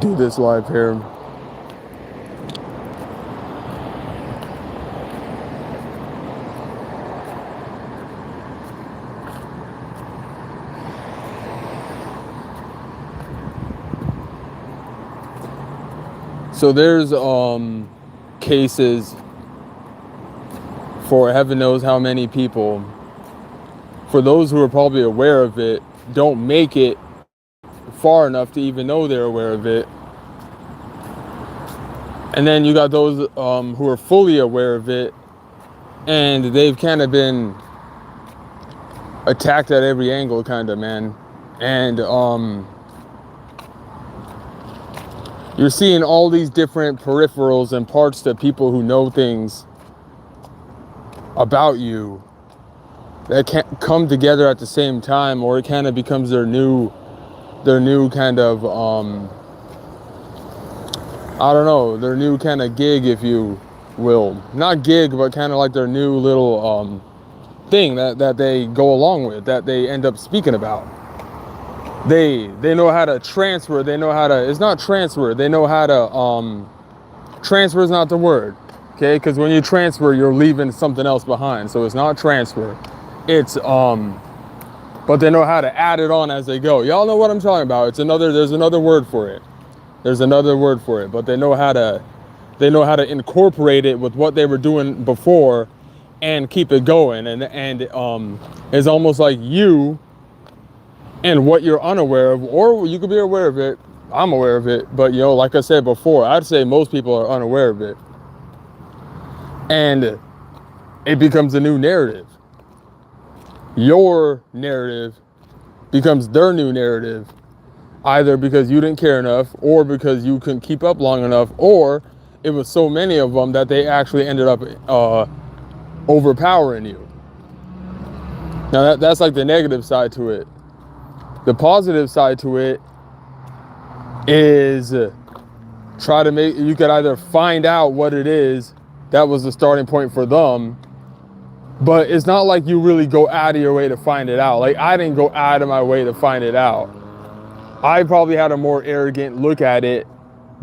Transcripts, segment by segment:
do this live here. So there's cases for heaven knows how many people. For those who are probably aware of it, don't make it far enough to even know they're aware of it. And then you got those who are fully aware of it, and they've kind of been attacked at every angle, kind of, man. And you're seeing all these different peripherals and parts to people who know things about you that can't come together at the same time, or it kind of becomes their new kind of I don't know, their new kind of gig, if you will. Not gig, but kind of like their new little thing that they go along with, that they end up speaking about. They know how to transfer. They know how to. It's not transfer. They know how to. Transfer is not the word, okay? Because when you transfer, you're leaving something else behind. So it's not transfer. It's But they know how to add it on as they go. Y'all know what I'm talking about. There's another word for it. There's another word for it. But they know how to. They know how to incorporate it with what they were doing before, and keep it going. And it's almost like you. And what you're unaware of, or you could be aware of it. I'm aware of it, but like I said before, I'd say most people are unaware of it. And it becomes a new narrative. Your narrative becomes their new narrative, either because you didn't care enough, or because you couldn't keep up long enough, or it was so many of them that they actually ended up overpowering you. Now that's like the negative side to it. The positive side to it is try to make, you could either find out what it is that was the starting point for them, but it's not like you really go out of your way to find it out. Like, I didn't go out of my way to find it out. I probably had a more arrogant look at it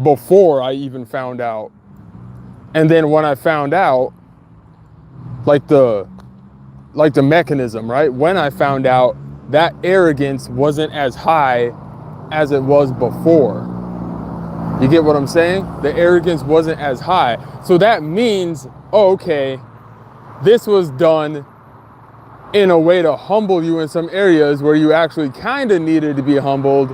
before I even found out. And then when I found out, like the mechanism, right? When I found out, that arrogance wasn't as high as it was before. You get what I'm saying? The arrogance wasn't as high. So that means, okay, this was done in a way to humble you in some areas where you actually kind of needed to be humbled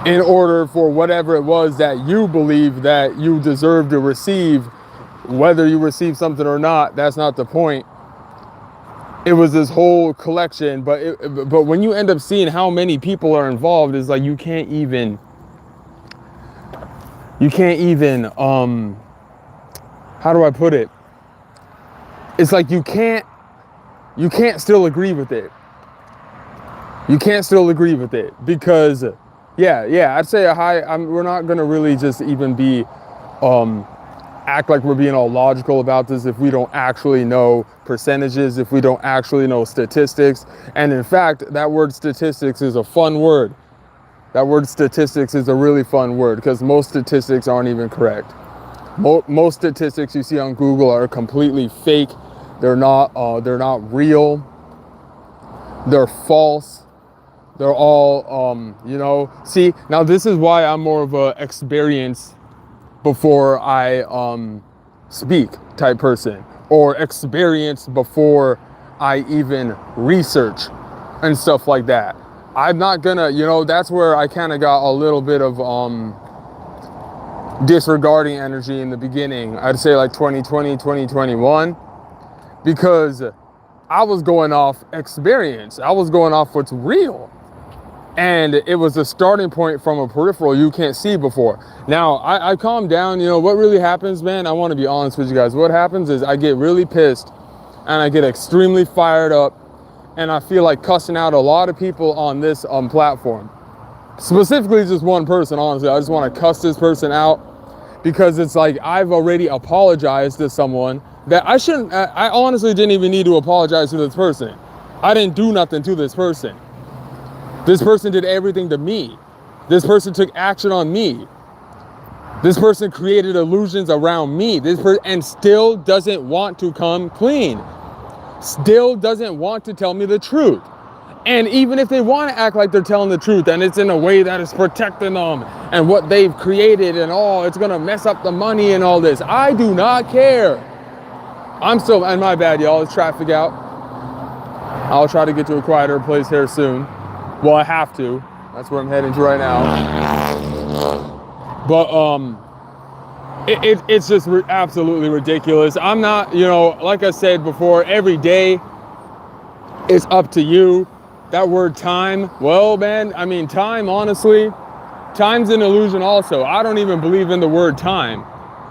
in order for whatever it was that you believe that you deserve to receive. Whether you receive something or not, that's not the point. It was this whole collection, but when you end up seeing how many people are involved, it's like you can't even how do I put it? It's like you can't still agree with it. You can't still agree with it because I'd say we're not gonna really just even be act like we're being all logical about this if we don't actually know percentages, if we don't actually know statistics. And in fact, that word statistics is a fun word. That word statistics is a really fun word because most statistics aren't even correct. Most statistics you see on Google are completely fake. They're not real. They're false. They're all, see, now this is why I'm more of a experience before I speak type person, or experience before I even research and stuff like that. I'm not gonna, that's where I kind of got a little bit of disregarding energy in the beginning. I'd say like 2020, 2021, because I was going off experience. I was going off what's real. And it was a starting point from a peripheral you can't see before. Now, I calm down. What really happens, man, I want to be honest with you guys. What happens is I get really pissed and I get extremely fired up and I feel like cussing out a lot of people on this platform. Specifically just one person, honestly. I just want to cuss this person out because it's like I've already apologized to someone that I shouldn't. I honestly didn't even need to apologize to this person. I didn't do nothing to this person. This person did everything to me. This person took action on me. This person created illusions around me. And still doesn't want to come clean. Still doesn't want to tell me the truth. And even if they want to act like they're telling the truth and it's in a way that is protecting them and what they've created and it's going to mess up the money and all this, I do not care. And my bad, y'all, it's traffic out. I'll try to get to a quieter place here soon. Well, I have to. That's where I'm heading to right now. But it's just absolutely ridiculous. I'm not, like I said before, every day it's up to you. That word time, well, man, I mean, time, honestly, time's an illusion also. I don't even believe in the word time.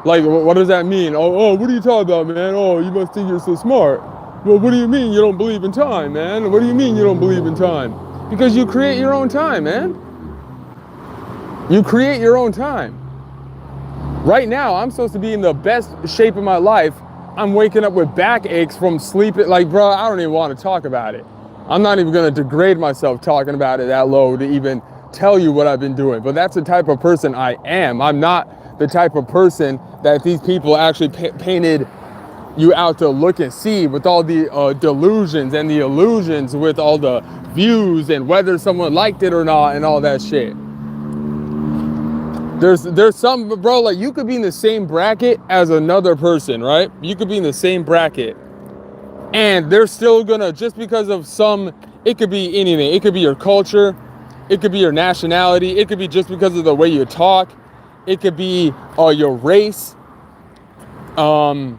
Like, what does that mean? Oh, what are you talking about, man? Oh, you must think you're so smart. Well, what do you mean you don't believe in time, man? What do you mean you don't believe in time? Because you create your own time, man. You create your own time. Right now, I'm supposed to be in the best shape of my life. I'm waking up with backaches from sleeping. Like, bro, I don't even want to talk about it. I'm not even going to degrade myself talking about it that low to even tell you what I've been doing. But that's the type of person I am. I'm not the type of person that these people actually painted you out to look and see, with all the delusions and the illusions, with all the views and whether someone liked it or not and all that shit. There's some, bro, like, you could be in the same bracket as another person, right? You could be in the same bracket. And they're still gonna, just because of it could be anything. It could be your culture. It could be your nationality. It could be just because of the way you talk. It could be your race. It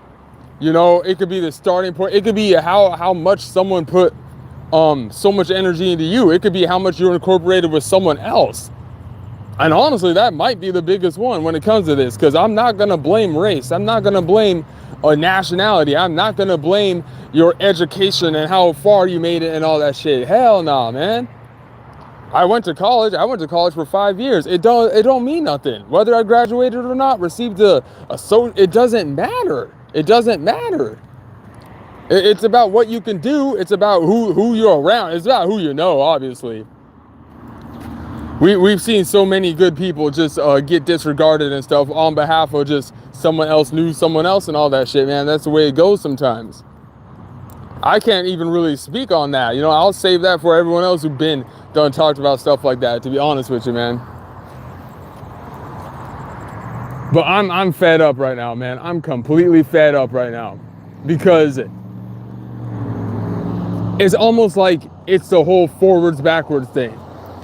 could be the starting point. It could be how much someone put so much energy into you. It could be how much you're incorporated with someone else. And honestly, that might be the biggest one when it comes to this, because I'm not gonna blame race. I'm not gonna blame a nationality. I'm not gonna blame your education and how far you made it and all that shit. Hell nah, man. I went to college for 5 years. It don't mean nothing. Whether I graduated or not, received it doesn't matter. It doesn't matter. It's about what you can do. It's about who you're around. It's about who you know, obviously. We've seen so many good people just get disregarded and stuff on behalf of just someone else knew someone else and all that shit, man. That's the way it goes sometimes. I can't even really speak on that. I'll save that for everyone else who've been done talked about stuff like that, to be honest with you, man. But I'm fed up right now, man. I'm completely fed up right now, because it's almost like it's the whole forwards backwards thing.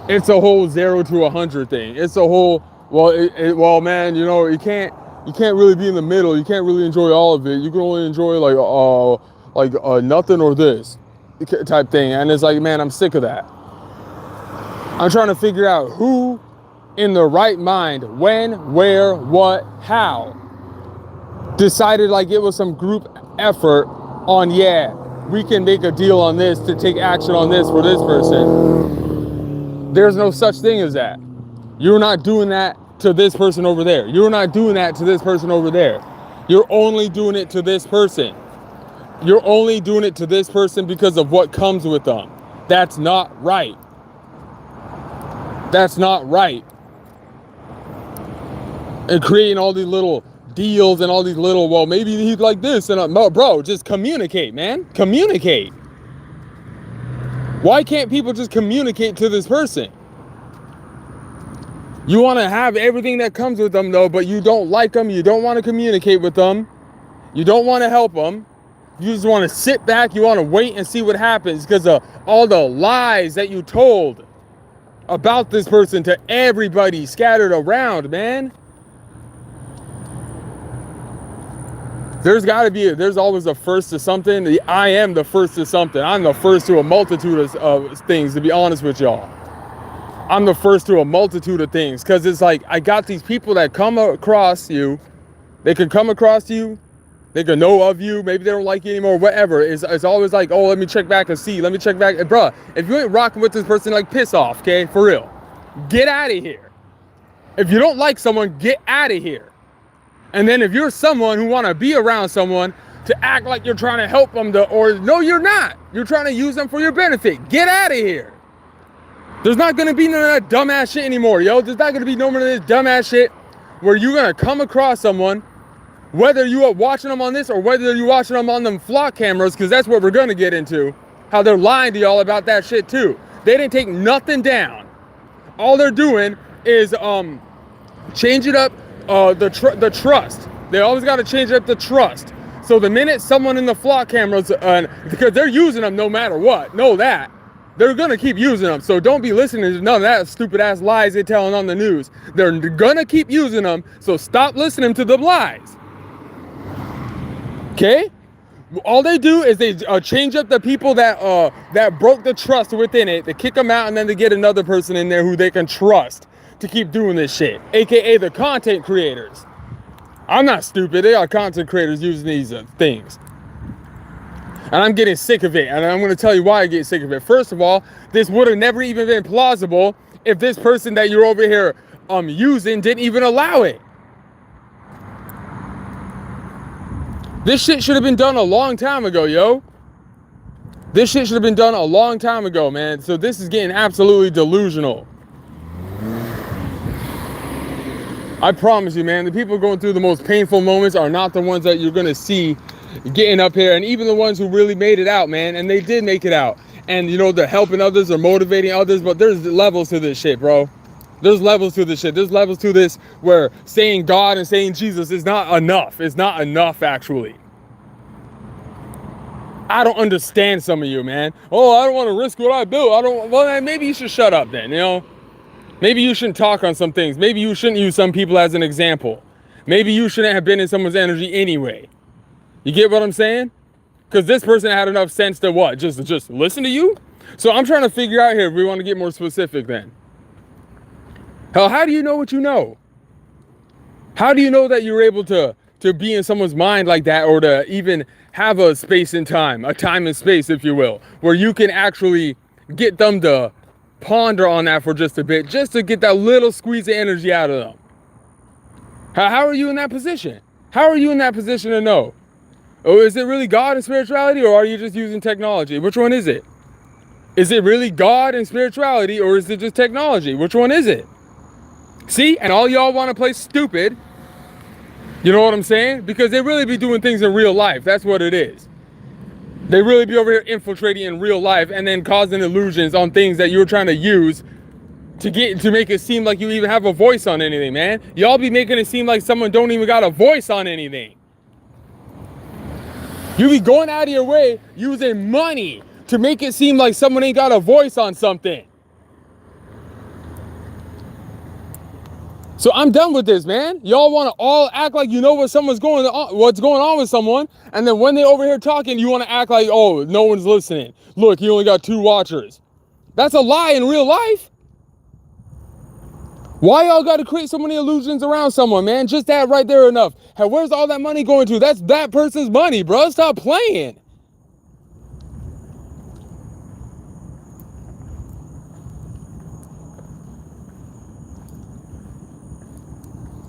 It's a whole 0 to 100 thing. It's a whole, well, man, you can't really be in the middle. You can't really enjoy all of it. You can only enjoy nothing or this type thing. And it's like, man, I'm sick of that. I'm trying to figure out who in the right mind, when, where, what, how, decided like it was some group effort on, we can make a deal on this to take action on this for this person. There's no such thing as that. You're not doing that to this person over there. You're not doing that to this person over there. You're only doing it to this person. You're only doing it to this person because of what comes with them. That's not right. That's not right. And creating all these little deals and all these little, well, maybe he's like this. And bro, just communicate, man. Communicate. Why can't people just communicate to this person? You want to have everything that comes with them, though, but you don't like them. You don't want to communicate with them. You don't want to help them. You just want to sit back. You want to wait and see what happens because of all the lies that you told about this person to everybody scattered around, man. There's always a first to something. I am the first to something. I'm the first to a multitude of things, to be honest with y'all. I'm the first to a multitude of things, because it's like, I got these people that come across you. They can come across you. They can know of you. Maybe they don't like you anymore, whatever. It's always like, oh, let me check back and see. Let me check back. Bruh, if you ain't rocking with this person, like, piss off, okay? For real. Get out of here. If you don't like someone, get out of here. And then if you're someone who want to be around someone to act like you're trying to help them, or no, you're not. You're trying to use them for your benefit. Get out of here. There's not gonna be none of that dumbass shit anymore, yo. There's not gonna be no more of this dumbass shit where you're gonna come across someone, whether you are watching them on this or whether you're watching them on them flock cameras, because that's what we're gonna get into, how they're lying to y'all about that shit too. They didn't take nothing down. All they're doing is changing up the trust. They always got to change up the trust. So the minute someone in the flock cameras, because they're using them no matter what, know that. They're going to keep using them. So don't be listening to none of that stupid ass lies they're telling on the news. They're going to keep using them. So stop listening to the lies. Okay? All they do is they change up the people that broke the trust within it. They kick them out and then they get another person in there who they can trust to keep doing this shit. AKA the content creators. I'm not stupid. They are content creators using these things. And I'm getting sick of it. And I'm going to tell you why I get sick of it. First of all, this would have never even been plausible if this person that you're over here using didn't even allow it. This shit should have been done a long time ago, yo. This shit should have been done a long time ago, man. So this is getting absolutely delusional. I promise you, man, the people going through the most painful moments are not the ones that you're going to see getting up here. And even the ones who really made it out, man. And they did make it out. And, you know, they're helping others, they're motivating others. But there's levels to this shit, bro. There's levels to this shit. There's levels to this where saying God and saying Jesus is not enough. It's not enough, actually. I don't understand some of you, man. Oh, I don't want to risk what I built. Well, maybe you should shut up then, you know? Maybe you shouldn't talk on some things. Maybe you shouldn't use some people as an example. Maybe you shouldn't have been in someone's energy anyway. You get what I'm saying? Because this person had enough sense to what? Just listen to you? So I'm trying to figure out here if we want to get more specific then. Hell, how do you know what you know? How do you know that you're able to be in someone's mind like that, or to even have a space and time, a time and space, if you will, where you can actually get them to ponder on that for just a bit, just to get that little squeeze of energy out of them? How are you in that position? How are you in that position to know? Oh, is it really God and spirituality, or are you just using technology? Which one is it? Is it really God and spirituality, or is it just technology? Which one is it? See, and all y'all want to play stupid. You know what I'm saying? Because they really be doing things in real life. That's what it is. They really be over here infiltrating in real life and then causing illusions on things that you're trying to use to make it seem like you even have a voice on anything, man. Y'all be making it seem like someone don't even got a voice on anything. You be going out of your way using money to make it seem like someone ain't got a voice on something. So I'm done with this, man. Y'all want to all act like you know what's going on with someone, and then when they over here talking, you want to act like, oh, no one's listening. Look, he only got 2 watchers. That's a lie in real life. Why y'all got to create so many illusions around someone, man? Just that right there enough. Hey, where's all that money going to? That's that person's money, bro. Stop playing.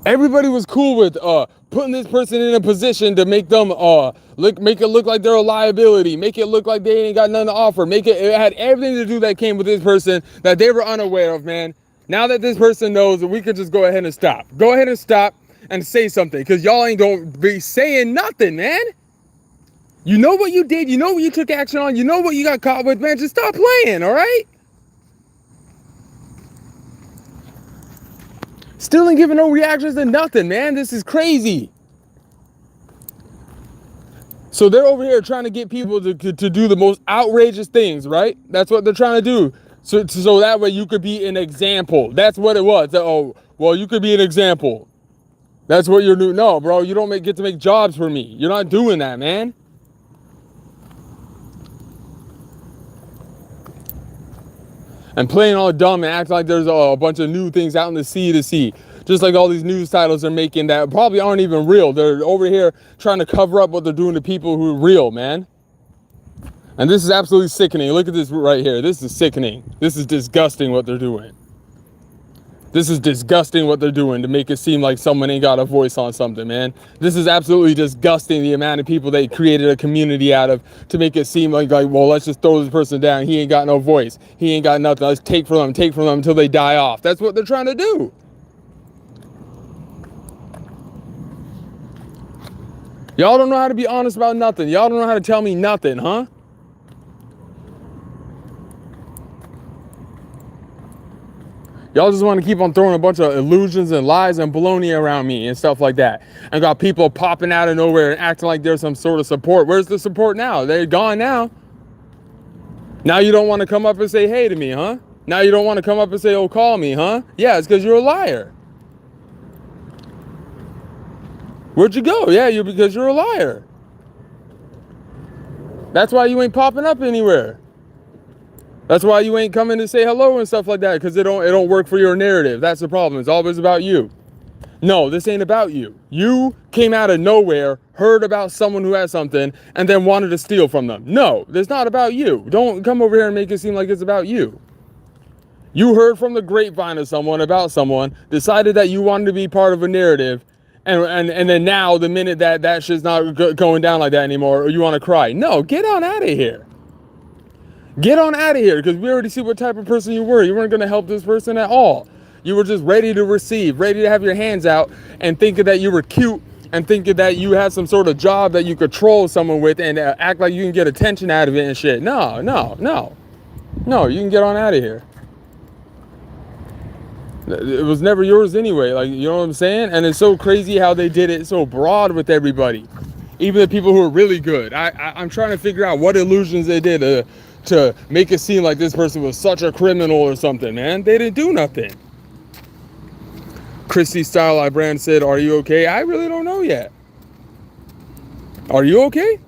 Everybody was cool with putting this person in a position to make them make it look like they're a liability, make it look like they ain't got nothing to offer, it had everything to do that came with this person that they were unaware of, man. Now that this person knows, we could just go ahead and stop. Go ahead and stop and say something, because y'all ain't gonna be saying nothing, man. You know what you did, you know what you took action on, you know what you got caught with, man. Just stop playing, all right? Still ain't giving no reactions to nothing, man. This is crazy. So they're over here trying to get people to do the most outrageous things, right? That's what they're trying to do. So that way you could be an example. That's what it was. Oh, well, you could be an example. That's what you're doing. No, bro, you don't get to make jobs for me. You're not doing that, man. And playing all dumb and acting like there's a bunch of new things out in the sea to see. Just like all these news titles are making that probably aren't even real. They're over here trying to cover up what they're doing to people who are real, man. And this is absolutely sickening. Look at this right here. This is sickening. This is disgusting what they're doing. This is disgusting what they're doing to make it seem like someone ain't got a voice on something, man. This is absolutely disgusting, the amount of people they created a community out of to make it seem like, well, let's just throw this person down. He ain't got no voice. He ain't got nothing. Let's take from them until they die off. That's what they're trying to do. Y'all don't know how to be honest about nothing. Y'all don't know how to tell me nothing, huh? Y'all just want to keep on throwing a bunch of illusions and lies and baloney around me and stuff like that. And got people popping out of nowhere and acting like there's some sort of support. Where's the support now? They're gone now. Now you don't want to come up and say hey to me, huh? Now you don't want to come up and say, oh, call me, huh? Yeah, it's because you're a liar. Where'd you go? Yeah, because you're a liar. That's why you ain't popping up anywhere. That's why you ain't coming to say hello and stuff like that, because it don't work for your narrative. That's the problem. It's always about you. No, this ain't about you. You came out of nowhere, heard about someone who has something, and then wanted to steal from them. No, it's not about you. Don't come over here and make it seem like it's about you. You heard from the grapevine of someone about someone, decided that you wanted to be part of a narrative, and then now, the minute that shit's not going down like that anymore, or you want to cry. No, get on out of here. Get on out of here, because we already see what type of person you were. You weren't going to help this person at all. You were just ready to receive, ready to have your hands out and thinking that you were cute and thinking that you had some sort of job that you could troll someone with and act like you can get attention out of it and shit. No, you can get on out of here. It was never yours anyway, like, you know what I'm saying? And it's so crazy how they did it so broad with everybody. Even the people who are really good. I'm trying to figure out what illusions they did to make it seem like this person was such a criminal or something, man. They didn't do nothing. Christy Style Brand said, are you okay? I really don't know yet. Are you okay?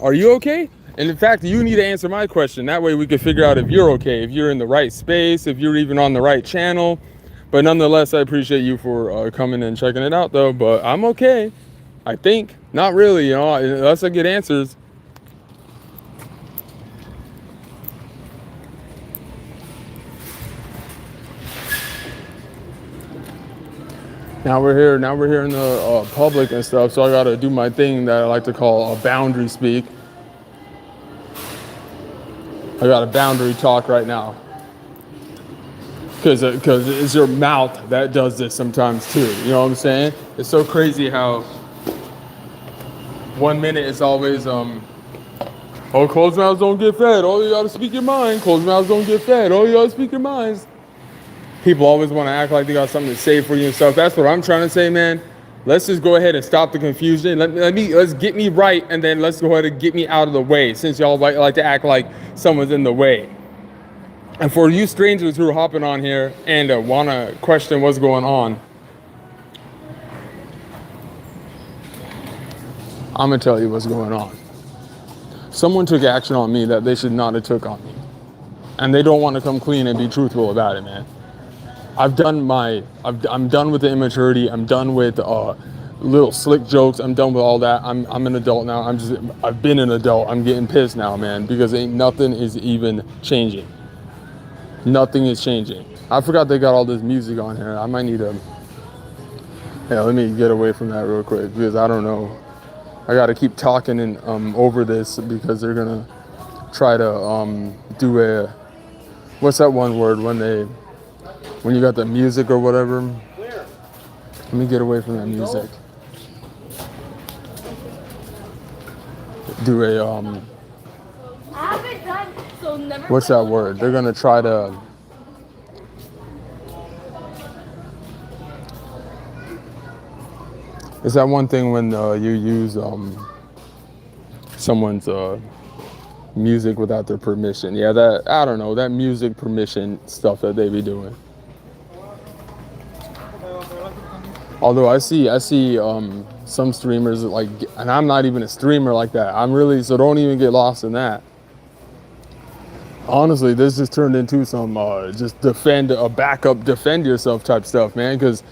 Are you okay? And in fact, you need to answer my question. That way we can figure out if you're okay, if you're in the right space, if you're even on the right channel. But nonetheless, I appreciate you for coming and checking it out, though. But I'm okay, I think. Not really, you know, unless I get answers. Now we're here in the public and stuff, so I gotta do my thing that I like to call a boundary speak. I got a boundary talk right now. Because it's your mouth that does this sometimes too, you know what I'm saying? It's so crazy how 1 minute it's always, oh, closed mouths don't get fed, oh, you gotta speak your mind, closed mouths don't get fed, oh, you gotta speak your minds. People always want to act like they got something to say for you and stuff. That's what I'm trying to say, man. Let's just go ahead and stop the confusion. Let's get me right, and then let's go ahead and get me out of the way, since y'all like to act like someone's in the way. And for you strangers who are hopping on here and want to question what's going on, I'm going to tell you what's going on. Someone took action on me that they should not have took on me. And they don't want to come clean and be truthful about it, man. I'm done with the immaturity. I'm done with little slick jokes. I'm done with all that. I'm an adult now. I've been an adult. I'm getting pissed now, man, because nothing is even changing. Nothing is changing. I forgot they got all this music on here. I might need to, let me get away from that real quick, because I don't know. I got to keep talking and over this, because they're going to try to do a, what's that one word when you got the music or whatever. Let me get away from that music. Do a what's that word? They're gonna try to is that one thing when you use someone's music without their permission? Yeah, that, I don't know, that music permission stuff that they be doing. Although I see some streamers like, and I'm not even a streamer like that. So don't even get lost in that. Honestly, this just turned into some just defend yourself type stuff, man. Because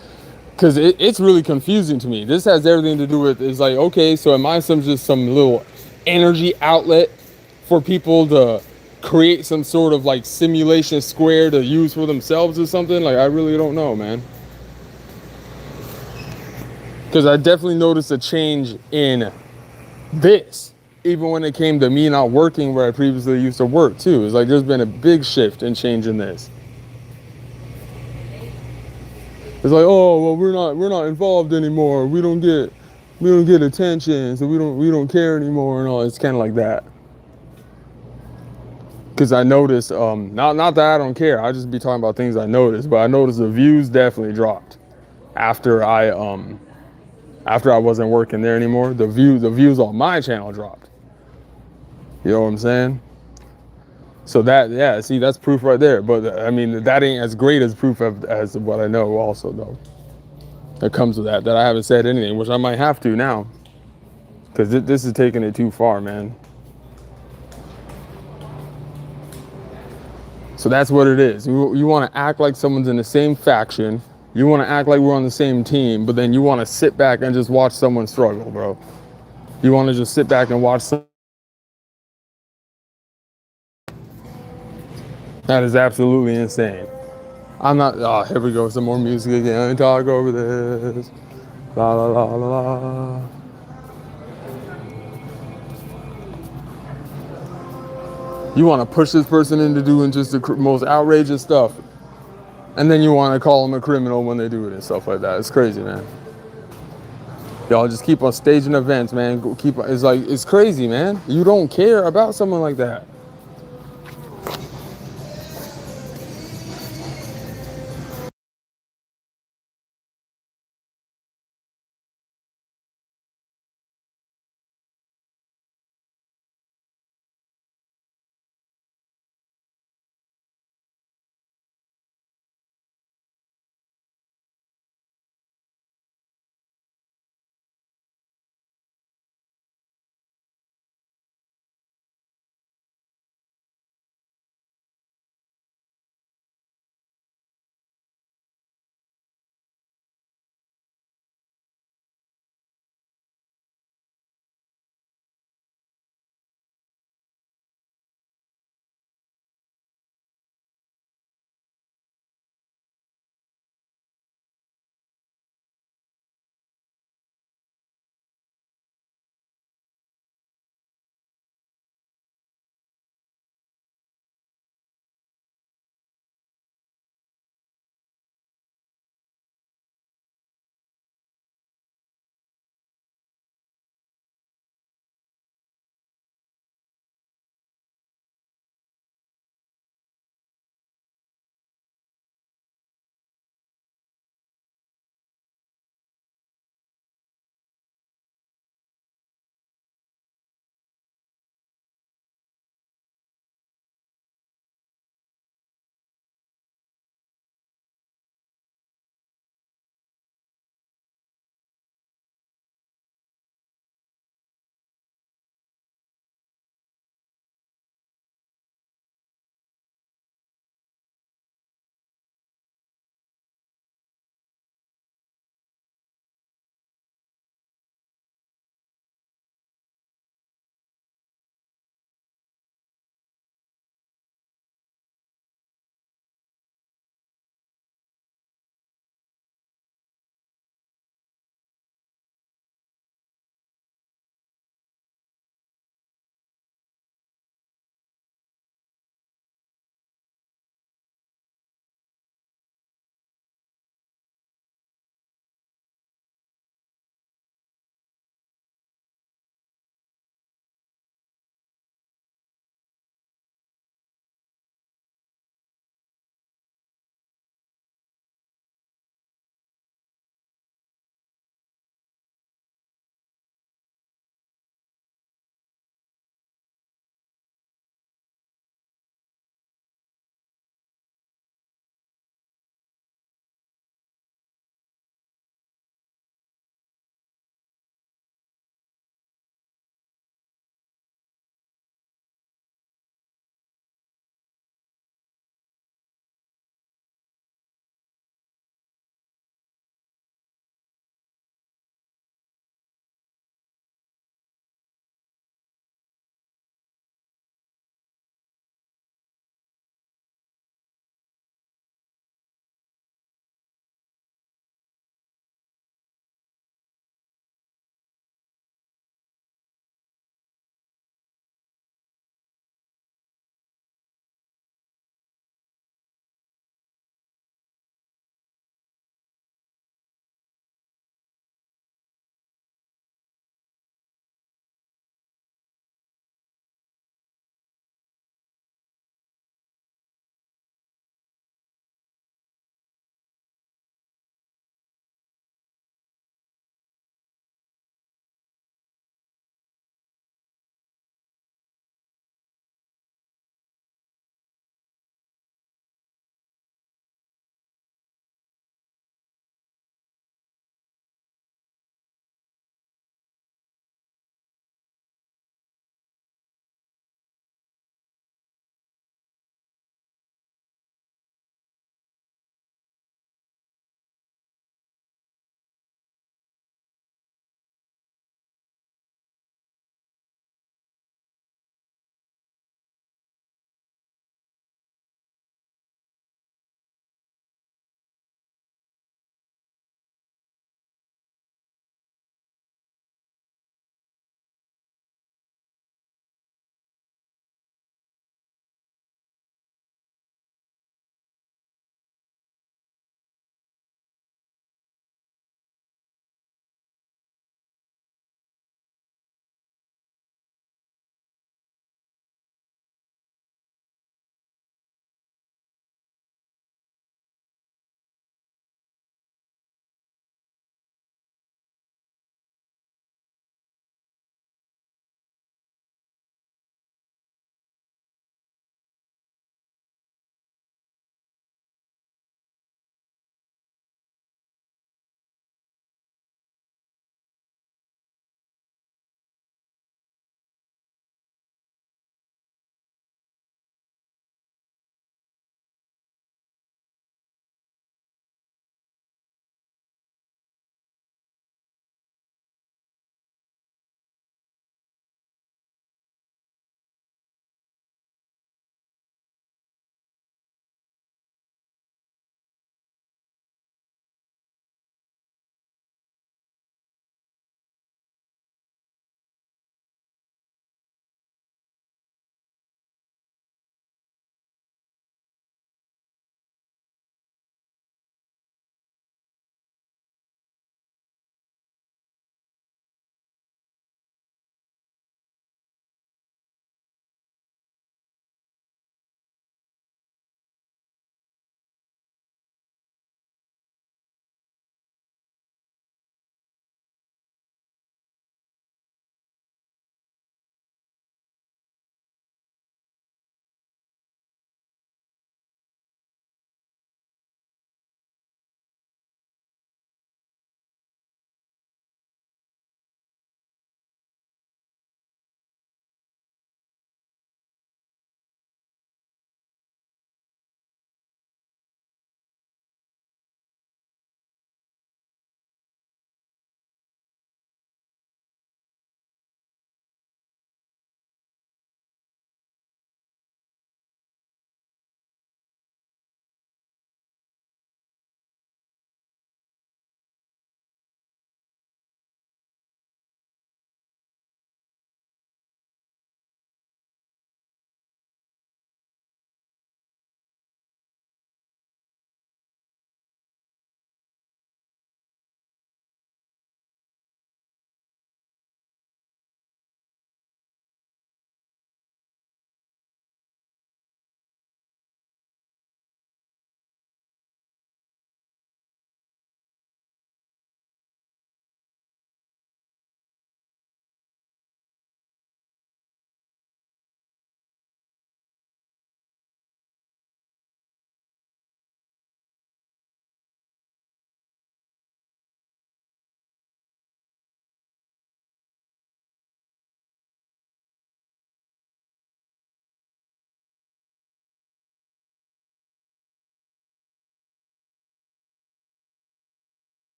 it's really confusing to me. This has everything to do with, it's like, okay, so am I some little energy outlet for people to create some sort of like simulation square to use for themselves or something. Like, I really don't know, man. Because I definitely noticed a change in this, even when it came to me not working where I previously used to work too. It's like there's been a big shift and change in this. It's like, oh well, we're not involved anymore. We don't get attention, so we don't care anymore and all. It's kind of like that. Because I noticed, not that I don't care. I just be talking about things I noticed, but I noticed the views definitely dropped after I wasn't working there anymore. The views on my channel dropped. You know what I'm saying? So that, yeah, see, that's proof right there. But I mean, that ain't as great as proof as what I know also though. That comes with that I haven't said anything, which I might have to now. Because this is taking it too far, man. So that's what it is. You want to act like someone's in the same faction. You want to act like we're on the same team, but then you want to sit back and just watch someone struggle, bro. You want to just sit back and watch some. That is absolutely insane. I'm not, oh, here we go, some more music again. Talk over this. La la la la la. You want to push this person into doing just the most outrageous stuff. And then you want to call them a criminal when they do it and stuff like that. It's crazy, man. Y'all just keep on staging events, man. It's like, it's crazy, man. You don't care about someone like that.